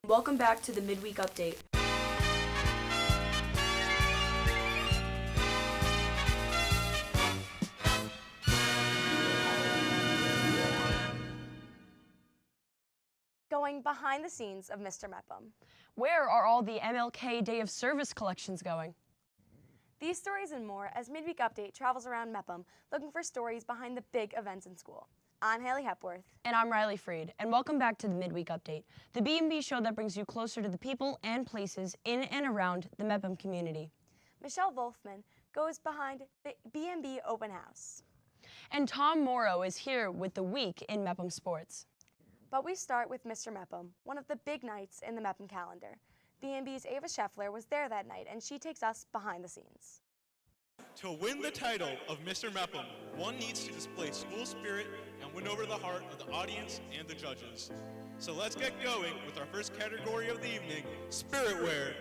Welcome back to the Midweek Update. Going behind the scenes of Mr. Mepham. Where are all the MLK Day of Service collections going? These stories and more as Midweek Update travels around Mepham looking for stories behind the big events in school. I'm Haley Hepworth. And I'm Riley Freed, and welcome back to the Midweek Update, the BMB show that brings you closer to the people and places in and around the Mepham community. Michelle Wolfman goes behind the BMB Open House. And Tom Mauro is here with the week in Mepham sports. But we start with Mr. Mepham, one of the big nights in the Mepham calendar. BMB's Ava Scheffler was there that night, and she takes us behind the scenes. To win the title of Mr. Mepham, one needs to display school spirit and win over the heart of the audience and the judges. So let's get going with our first category of the evening, Spirit Wear.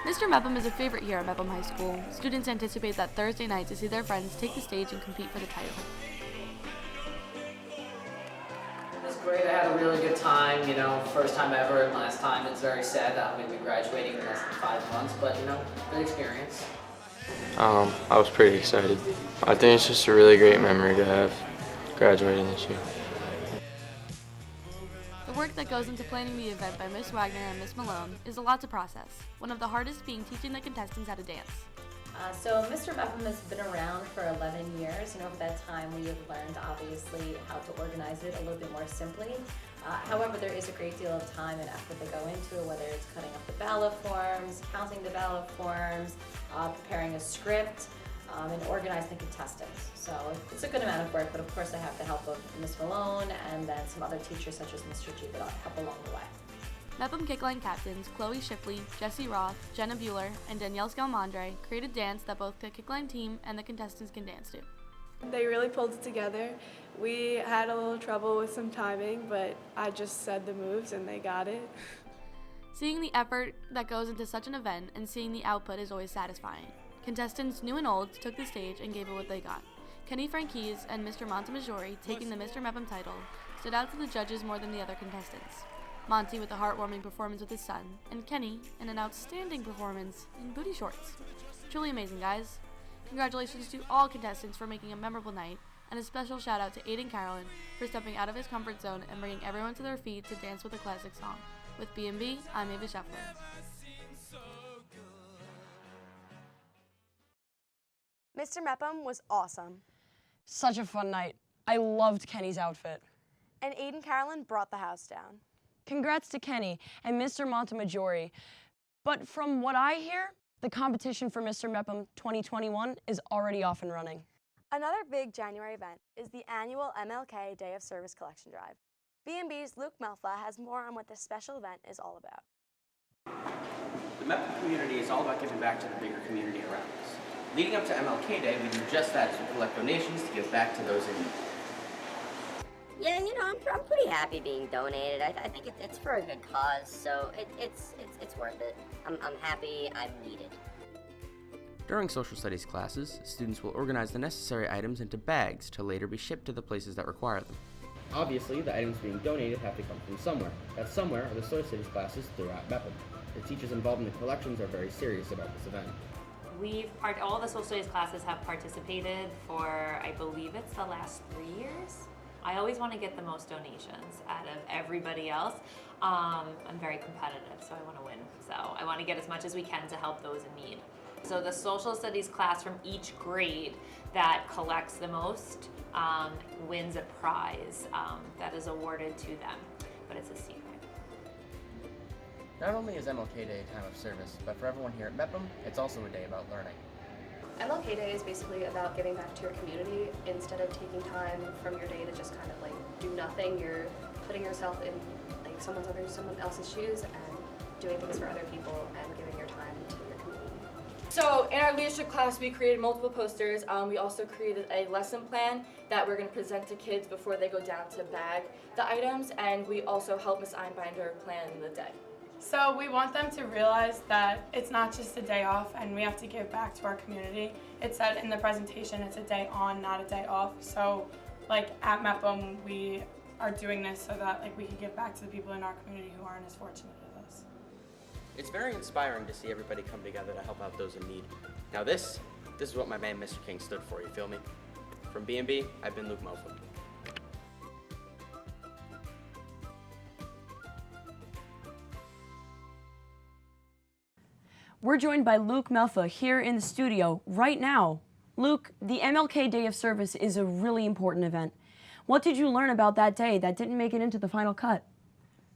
Mr. Mepham is a favorite here at Mepham High School. Students anticipate that Thursday night to see their friends take the stage and compete for the title. It was great. I had a really good time, first time ever and last time. It's very sad that I'm going to be graduating in less than 5 months, but, good experience. I was pretty excited. I think it's just a really great memory to have graduating this year. The work that goes into planning the event by Miss Wagner and Miss Malone is a lot to process, one of the hardest being teaching the contestants how to dance. So Mr. Mepham has been around for 11 years, and over that time we have learned, obviously, how to organize it a little bit more simply. However, there is a great deal of time and effort that go into it, whether it's cutting up the ballot forms, counting the ballot forms, preparing a script, and organizing the contestants. So it's a good amount of work, but of course I have the help of Miss Malone and then some other teachers such as Mr. G that help along the way. Mepham Kickline captains Chloe Shipley, Jessie Roth, Jenna Bueller, and Danielle Scalmandre created a dance that both the Kickline team and the contestants can dance to. They really pulled it together. We had a little trouble with some timing, but I just said the moves and they got it. Seeing the effort that goes into such an event and seeing the output is always satisfying. Contestants new and old took the stage and gave it what they got. Kenny Franquise and Mr. Montemaggiore, taking the Mr. Mepham title, stood out to the judges more than the other contestants. Monty with a heartwarming performance with his son, and Kenny in an outstanding performance in booty shorts. Truly amazing, guys. Congratulations to all contestants for making a memorable night, and a special shout out to Aiden Carolyn for stepping out of his comfort zone and bringing everyone to their feet to dance with a classic song. With BMB, I'm Ava Scheffler. Mr. Mepham was awesome. Such a fun night. I loved Kenny's outfit. And Aiden Carolyn brought the house down. Congrats to Kenny and Mr. Montemaggiore. But from what I hear, the competition for Mr. Mepham 2021 is already off and running. Another big January event is the annual MLK Day of Service collection drive. BMB's Luke Melfa has more on what this special event is all about. The Mepham community is all about giving back to the bigger community around us. Leading up to MLK Day, we do just that as we collect donations to give back to those in need. Yeah, I'm pretty happy being donated. I think it's for a good cause, so it's worth it. I'm happy I'm needed. During social studies classes, students will organize the necessary items into bags to later be shipped to the places that require them. Obviously, the items being donated have to come from somewhere. That somewhere are the social studies classes throughout Mepham. The teachers involved in the collections are very serious about this event. All the social studies classes have participated for, I believe it's the last 3 years. I always want to get the most donations out of everybody else. I'm very competitive, so I want to win. So I want to get as much as we can to help those in need. So the social studies class from each grade that collects the most wins a prize that is awarded to them, but it's a secret. Not only is MLK Day a time of service, but for everyone here at Mepham, it's also a day about learning. MLK Day is basically about giving back to your community. Instead of taking time from your day to just kind of do nothing, you're putting yourself in someone else's shoes and doing things for other people and giving your time to your community. So in our leadership class, we created multiple posters. We also created a lesson plan that we're going to present to kids before they go down to bag the items, and we also help Ms. Einbinder plan the day. So we want them to realize that it's not just a day off and we have to give back to our community. It said in the presentation it's a day on, not a day off. So like at Mepham, we are doing this so that like we can give back to the people in our community who aren't as fortunate as us. It's very inspiring to see everybody come together to help out those in need. Now this is what my man Mr. King stood for, you feel me? From BMB, I've been Luke Muffin. We're joined by Luke Melfa here in the studio right now. Luke, the MLK Day of Service is a really important event. What did you learn about that day that didn't make it into the final cut?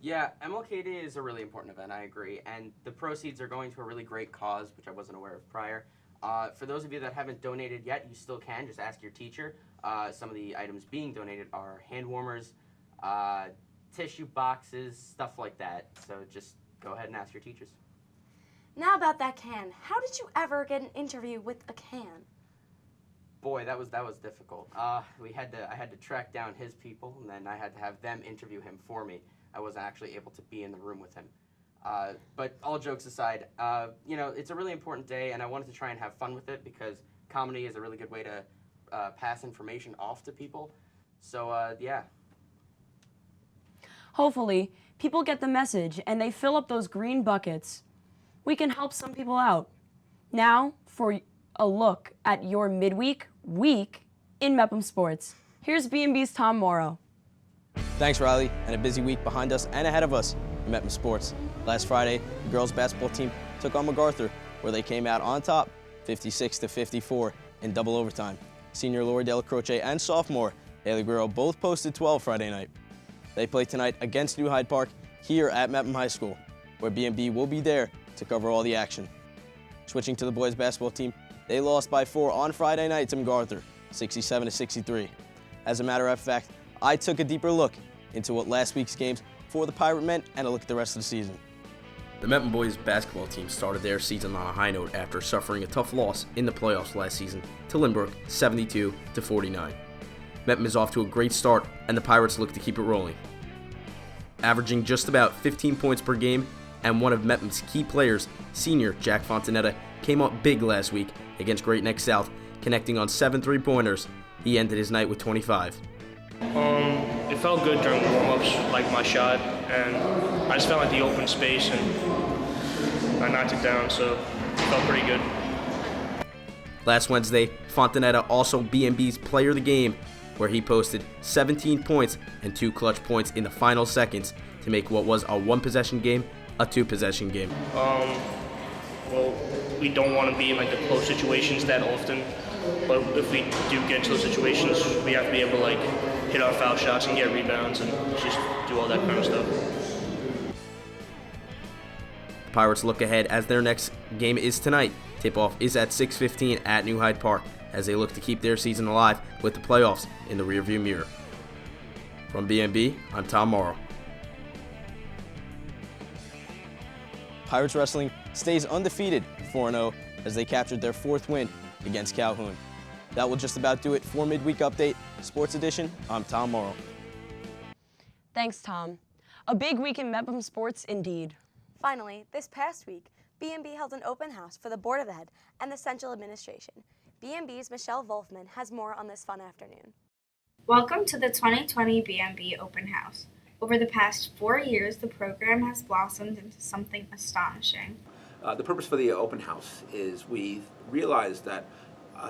Yeah, MLK Day is a really important event, I agree, and the proceeds are going to a really great cause, which I wasn't aware of prior. For those of you that haven't donated yet, you still can, just ask your teacher. Some of the items being donated are hand warmers, tissue boxes, stuff like that, so just go ahead and ask your teachers. Now about that can. How did you ever get an interview with a can? Boy, that was difficult. I had to track down his people, and then I had to have them interview him for me. I wasn't actually able to be in the room with him. But all jokes aside, you know, it's a really important day, and I wanted to try and have fun with it because comedy is a really good way to pass information off to people. So, yeah. Hopefully, people get the message and they fill up those green buckets. We can help some people out. Now, for a look at your midweek week in Mepham sports, here's BMB's Tom Mauro. Thanks, Riley, and a busy week behind us and ahead of us in Mepham sports. Last Friday, the girls basketball team took on MacArthur, where they came out on top, 56-54 in double overtime. Senior Lori Dela Croce and sophomore Haley Guerrero both posted 12 Friday night. They play tonight against New Hyde Park here at Mepham High School, where BMB will be there to cover all the action. Switching to the boys basketball team, they lost by 4 on Friday night to MacArthur, 67-63. As a matter of fact, I took a deeper look into what last week's games for the Pirate meant and a look at the rest of the season. The Mepham boys basketball team started their season on a high note after suffering a tough loss in the playoffs last season to Lynbrook, 72-49. Mepham is off to a great start, and the Pirates look to keep it rolling. Averaging just about 15 points per game, and one of Mepham's key players, senior Jack Fontanetta, came up big last week against Great Neck South, connecting on 7 3-pointers. He ended his night with 25. It felt good during warm-ups, like my shot, and I just felt like the open space, and I knocked it down, so it felt pretty good. Last Wednesday, Fontanetta also BMB's player of the game, where he posted 17 points and 2 clutch points in the final seconds to make what was a 1-possession game a 2-possession game. Well, we don't want to be in like the close situations that often, but if we do get into those situations, we have to be able to like hit our foul shots and get rebounds and just do all that kind of stuff. The Pirates look ahead as their next game is tonight. Tip-off is at 6:15 at New Hyde Park as they look to keep their season alive with the playoffs in the rearview mirror. From BMB, I'm Tom Mauro. Pirates Wrestling stays undefeated 4-0 as they captured their 4th win against Calhoun. That will just about do it for Midweek Update Sports Edition. I'm Tom Mauro. Thanks, Tom. A big week in Mepham sports indeed. Finally, this past week, BMB held an open house for the Board of Ed and the Central Administration. BMB's Michelle Wolfman has more on this fun afternoon. Welcome to the 2020 BMB Open House. Over the past 4 years, the program has blossomed into something astonishing. The purpose for the open house is we realized that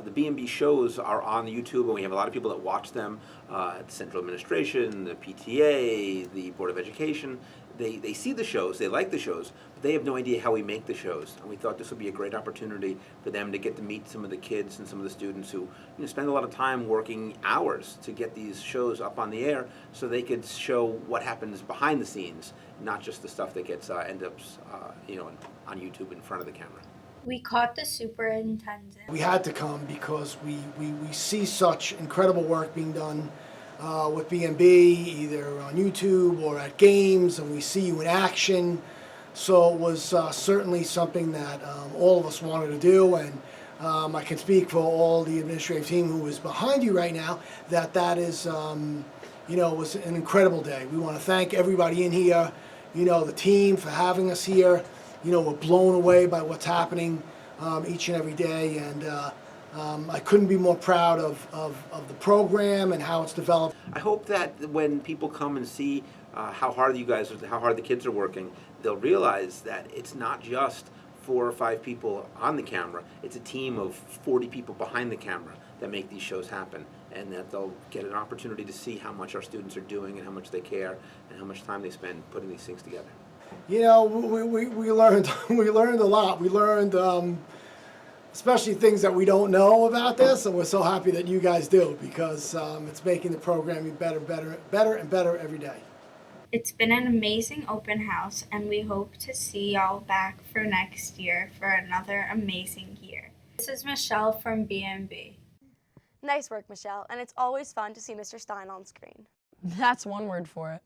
the BMB shows are on YouTube, and we have a lot of people that watch them at the Central Administration, the PTA, the Board of Education. They see the shows, they like the shows, but they have no idea how we make the shows. And we thought this would be a great opportunity for them to get to meet some of the kids and some of the students who spend a lot of time working hours to get these shows up on the air so they could show what happens behind the scenes, not just the stuff that gets ends up on YouTube in front of the camera. We caught the superintendent. We had to come because we see such incredible work being done with BMB, either on YouTube or at games, and we see you in action. So it was certainly something that all of us wanted to do, and I can speak for all the administrative team who is behind you right now, that is, was an incredible day. We want to thank everybody in here, the team for having us here. We're blown away by what's happening each and every day, and I couldn't be more proud of the program and how it's developed. I hope that when people come and see how hard how hard the kids are working, they'll realize that it's not just 4 or 5 people on the camera. It's a team of 40 people behind the camera that make these shows happen, and that they'll get an opportunity to see how much our students are doing and how much they care and how much time they spend putting these things together. You know, we learned we learned a lot. We learned especially things that we don't know about this, and we're so happy that you guys do, because it's making the programming better and better every day. It's been an amazing open house, and we hope to see y'all back for next year for another amazing year. This is Michelle from BMB. Nice work, Michelle, and it's always fun to see Mr. Stein on screen. That's one word for it.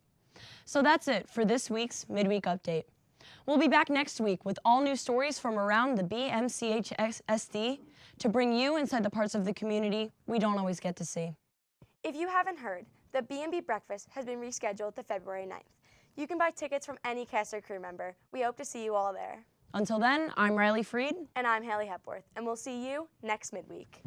So that's it for this week's Midweek Update. We'll be back next week with all new stories from around the BMCHSD to bring you inside the parts of the community we don't always get to see. If you haven't heard, the B&B Breakfast has been rescheduled to February 9th. You can buy tickets from any cast or crew member. We hope to see you all there. Until then, I'm Riley Freed. And I'm Haley Hepworth, and we'll see you next midweek.